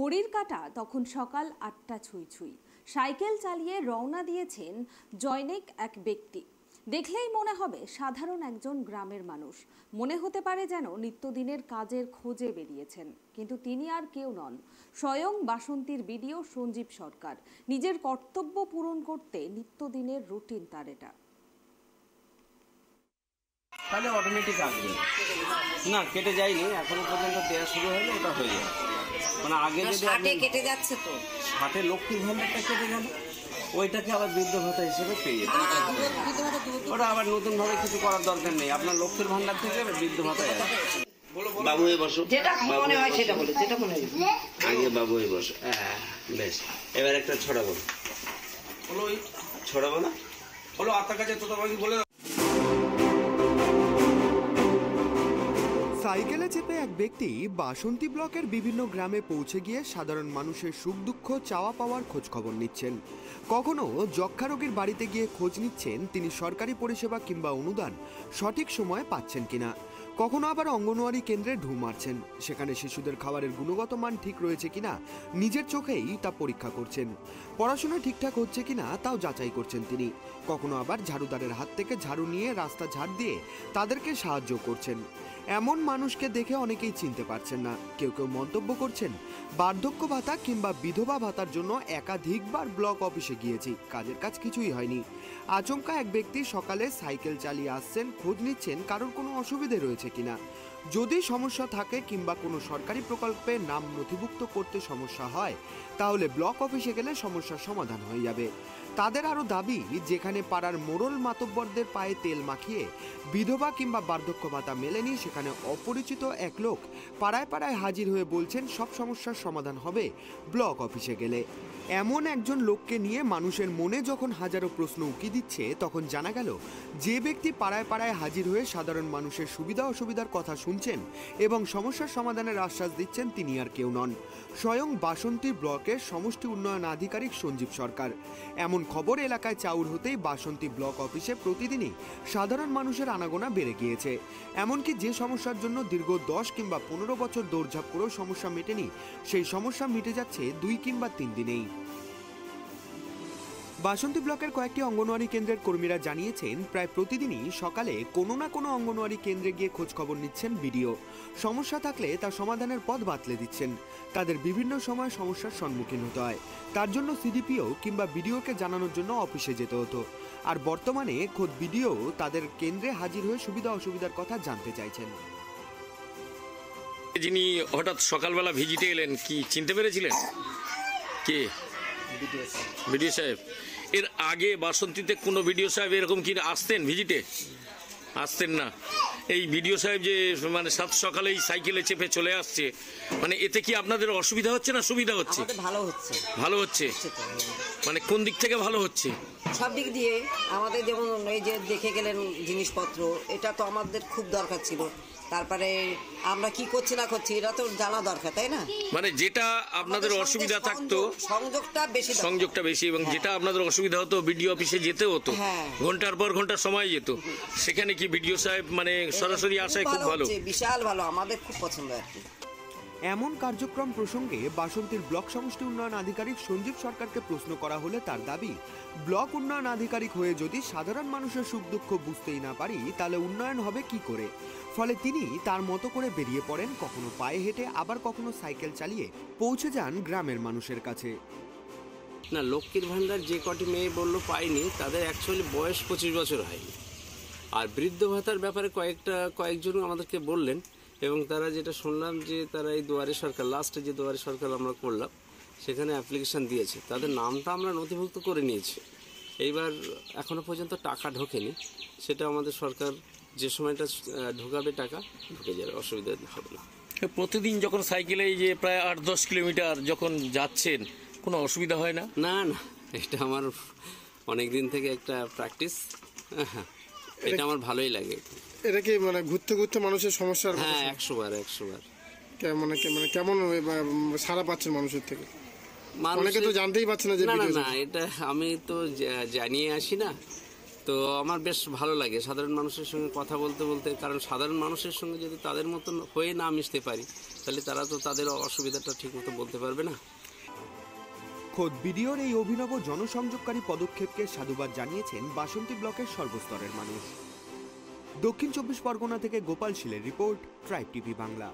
ঘড়ির কাঁটা তখন সকাল ৮টা ছুঁই ছুঁই। সাইকেল চালিয়ে রওনা দিয়েছেন জৈনিক এক ব্যক্তি। দেখলেই মনে হবে সাধারণ একজন গ্রামের মানুষ, মনে হতে পারে যেন নিত্যদিনের কাজের খোঁজে বেরিয়েছেন। কিন্তু তিনি আর কেউ নন, স্বয়ং বাসন্তীর বিডিও সঞ্জীব সরকার। নিজের কর্তব্য পূরণ করতে নিত্যদিনের রুটিন তার এটা। তাহলে অটোমেটিক আসবে না, কেটে যায়নি এখনো পর্যন্ত দেওয়া শুরু হলে ওটা হয়ে যাবে। মানে আগে যদি ষাটে কেটে যাচ্ছে তো, ষাটে লক্ষ্মীর ভান্ডারটা কেটে গেল, ওইটাকে আবার বৃদ্ধ ভাতা হিসেবে পেয়ে যেতে, ওটা আবার নতুন ভাবে কিছু করার দরকার নেই। আপনার লক্ষ্মীর ভান্ডার থেকে বৃদ্ধ ভাতায় আসবে। বাবু হয়ে বসো, যেটা মনে হয় সেটা বলো, যেটা মনে হয় আগে বাবু হয়ে বসো। হ্যাঁ বেশ, এবার একটা ছড়াবো, হলো ছড়াবো না হলো আপনার কাছে তো তোমাকে বলে। সাইকেলে চেপে এক ব্যক্তি বাসন্তী ব্লকের বিভিন্ন গ্রামে পৌঁছে গিয়ে সাধারণ মানুষের সুখ দুঃখ চাওয়া পাওয়ার খোঁজ খবর নিচ্ছেন। কখনো যক্ষা রোগীর বাড়িতে গিয়ে খোঁজ নিচ্ছেন তিনি সরকারি পরিষেবা কিংবা অনুদান সঠিক সময়ে পাচ্ছেন কিনা। কখনো আবার অঙ্গনওয়াড়ি কেন্দ্রে ঢু মারছেন, সেখানে শিশুদের খাবারের গুণগত মান ঠিক রয়েছে কিনা নিজের চোখেই তা পরীক্ষা করছেন। পড়াশোনা ঠিকঠাক হচ্ছে কিনা তাও যাচাই করছেন তিনি। কখনো আবার ঝাড়ুদারের হাত থেকে ঝাড়ু নিয়ে রাস্তা ঝাড় দিয়ে তাদেরকে সাহায্য করছেন। এমন মানুষকে দেখে অনেকেই চিনতে পারছেন না। কেউ কেউ মন্তব্য করছেন, বার্ধক্য ভাতা কিংবা বিধবা ভাতার জন্য একাধিকবার ব্লক অফিসে গিয়েছি, কাজের কাজ কিছুই হয়নি। আচমকা এক ব্যক্তি সকালে সাইকেল চালিয়ে আসছেন, খোঁজ নিচ্ছেন কারোর কোনো অসুবিধে রয়েছে কিনা। যদি সমস্যা থাকে কিংবা কোনো সরকারি প্রকল্পে নাম নথিভুক্ত করতে সমস্যা হয়, তাহলে ব্লক অফিসে গেলে সমস্যার সমাধান হয়ে যাবে। তাদের আরও দাবি, যেখানে পাড়ার মোড়ল মাতব্বরদের পায়ে তেল মাখিয়ে বিধবা কিংবা বার্ধক্য ভাতা মেলেনি, সেখানে অপরিচিত এক লোক পাড়ায় পাড়ায় হাজির হয়ে বলছেন সব সমস্যার সমাধান হবে ব্লক অফিসে গেলে। এমন একজন লোককে নিয়ে মানুষের মনে যখন হাজারো প্রশ্ন উকি দিচ্ছে, তখন জানা গেল যে ব্যক্তি পাড়ায় পাড়ায় হাজির হয়ে সাধারণ মানুষের সুবিধা অসুবিধার কথা শুনছেন এবং সমস্যার সমাধানের আশ্বাস দিচ্ছেন, তিনি আর কেউ নন, স্বয়ং বাসন্তী ব্লকের সমষ্টি উন্নয়ন আধিকারিক সঞ্জীব সরকার। এমন খবর এলাকায় চাউর হতেই বাসন্তী ব্লক অফিসে প্রতিদিনই সাধারণ মানুষের আনাগোনা বেড়ে গিয়েছে। এমনকি যে সমস্যার জন্য দীর্ঘ 10 কিংবা 15 বছর দৌড়ঝাঁপ করেও সমস্যা মেটেনি, সেই সমস্যা মিটে যাচ্ছে 2 কিংবা 3 দিনেই। বাসন্তী ব্লকের কয়েকটি অঙ্গনওয়াড়ি কেন্দ্রের কর্মীরা জানিয়েছেন, প্রায় প্রতিদিনই সকালে কোনো না কোনো অঙ্গনওয়াড়ি কেন্দ্রে গিয়ে খোঁজ খবর নিচ্ছেন বিডিও। সমস্যা থাকলে তা সমাধানের পথ বাতলে দিচ্ছেন। তাদের বিভিন্ন সময় সমস্যার সম্মুখীন হতে হয়, তার জন্য সিডিপিও কিংবা বিডিওকে জানানোর জন্য অফিসে যেতে হতো। আর বর্তমানে খোদ বিডিও তাদের কেন্দ্রে হাজির হয়ে সুবিধা অসুবিধার কথা জানতে চাইছেন। যিনি হঠাৎ সকালবেলা ভিজিটে এলেন, কি চিনতে পেরেছিলেন? কে? বিডিও সাহেব। এর আগে বাসন্তীতে কোনো বিডিও সাহেব এরকম কি আসতেন ভিজিটে? আসতেন না। এই বিডিও সাহেব যে মানে সাত সকালেই সাইকেলে চেপে চলে আসছে, মানে এতে কি আপনাদের অসুবিধা হচ্ছে না সুবিধা হচ্ছে? ভালো হচ্ছে। ভালো হচ্ছে মানে কোন দিক থেকে ভালো হচ্ছে? সব দিক দিয়ে। আমাদের যেমন এই যে দেখে গেলেন জিনিসপত্র, এটা তো আমাদের খুব দরকার ছিল। তারপরে আমরা কি করছি না করছি এটা তো জানা দরকার, তাই না? মানে যেটা আপনাদের অসুবিধা থাকতো, সংযোগটা বেশি, এবং যেটা আপনাদের অসুবিধা হতো বিডিও অফিসে যেতে হতো, ঘন্টার পর ঘন্টা সময় যেত, সেখানে কি বিডিও সাহেব মানে সরাসরি আসায় খুব ভালো, বিশাল ভালো, আমাদের খুব পছন্দ আর কি। এমন কার্যক্রম প্রসঙ্গে বাসন্তীর ব্লক সমষ্টি উন্নয়ন আধিকারিক সঞ্জীব সরকারকে প্রশ্ন করা হলে তার দাবি, ব্লক উন্নয়ন আধিকারিক হয়ে যদি সাধারণ মানুষের সুখ দুঃখ বুঝতেই না পারি, তাহলে উন্নয়ন হবে কি করে? ফলে তিনি তার মতো করে বেরিয়ে পড়েন, কখনো পায়ে হেঁটে আবার কখনো সাইকেল চালিয়ে পৌঁছে যান গ্রামের মানুষের কাছে। না, লক্ষ্মীর ভান্ডার যে কটি মেয়ে বললো পায়নি, তাদের অ্যাকচুয়ালি বয়স 25 বছর হয়নি। আর বৃদ্ধ ভাতার ব্যাপারে কয়েকজন আমাদেরকে বললেন, এবং তারা যেটা শুনলাম যে তারা এই দুয়ারে সরকার, লাস্টে যে দুয়ারে সরকার আমরা করলাম সেখানে অ্যাপ্লিকেশান দিয়েছে, তাদের নামটা আমরা নথিভুক্ত করে নিয়েছি। এইবার এখনও পর্যন্ত টাকা ঢোকেনি, সেটা আমাদের সরকার যে সময়টা ঢোকাবে টাকা ঢুকে যাবে, অসুবিধা হবে না। প্রতিদিন যখন সাইকেলে এই যে প্রায় 8-10 কিলোমিটার যখন যাচ্ছেন, কোনো অসুবিধা হয় না? না না, এটা আমার অনেক দিন থেকে একটা প্র্যাকটিস, এটা আমার ভালোই লাগে। এটা কি মানে ঘুরতে ঘুরতে মানুষের সমস্যার? হ্যাঁ, 100 বার। মানে কেমন সাড়া পাচ্ছেন মানুষের থেকে? অনেকে তো জানতেই পারছে না যে না, এটা আমি তো জানিয়ে আসি না, তো আমার বেশ ভালো লাগে সাধারণ মানুষের সঙ্গে কথা বলতে বলতে, কারণ সাধারণ মানুষের সঙ্গে যদি তাদের মতন হয়ে না মিশতে পারি তাহলে তারা তো তাদের অসুবিধাটা ঠিকমতো বলতে পারবে না। খোদ বিডিওর এই অভিনব জনসংযোগকারী পদক্ষেপকে সাধুবাদ জানিয়েছেন বাসন্তী ব্লকের সর্বস্তরের মানুষ। দক্ষিণ 24 পরগনা থেকে গোপাল শীলের রিপোর্ট, ট্রাইব টিভি বাংলা।